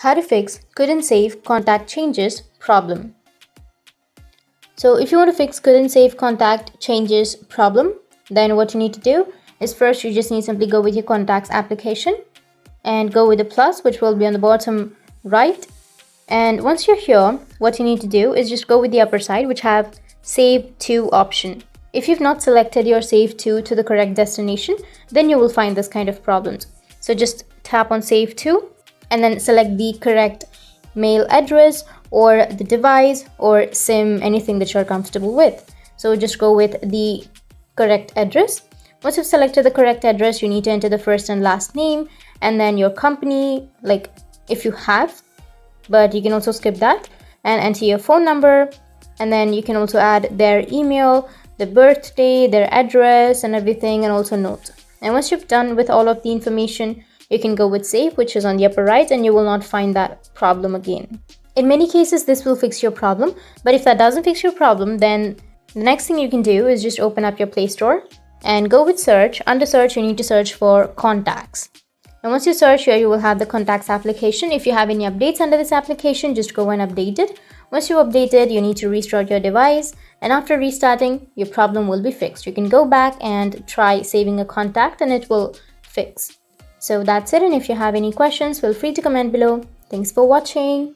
How to fix couldn't save contact changes problem. So if you want to fix couldn't save contact changes problem, then what you need to do is first you just need to simply go with your contacts application and go with the plus, which will be on the bottom right. And once you're here, what you need to do is just go with the upper side, which have save to option. If you've not selected your save to the correct destination, then you will find this kind of problems. So just tap on save to and then select the correct mail address or the device or SIM, anything that you're comfortable with. So just go with the correct address. Once you've selected the correct address, you need to enter the first and last name and then your company, like if you have, but you can also skip that, and enter your phone number, and then you can also add their email, the birthday, their address and everything, and also notes. And once you've done with all of the information, you can go with save, which is on the upper right, and you will not find that problem again. In many cases, this will fix your problem, but if that doesn't fix your problem, then the next thing you can do is just open up your Play Store and go with search. Under search, you need to search for contacts. And once you search here, you will have the contacts application. If you have any updates under this application, just go and update it. Once you update it, you need to restart your device. And after restarting, your problem will be fixed. You can go back and try saving a contact and it will fix. So that's it. And if you have any questions, feel free to comment below. Thanks for watching.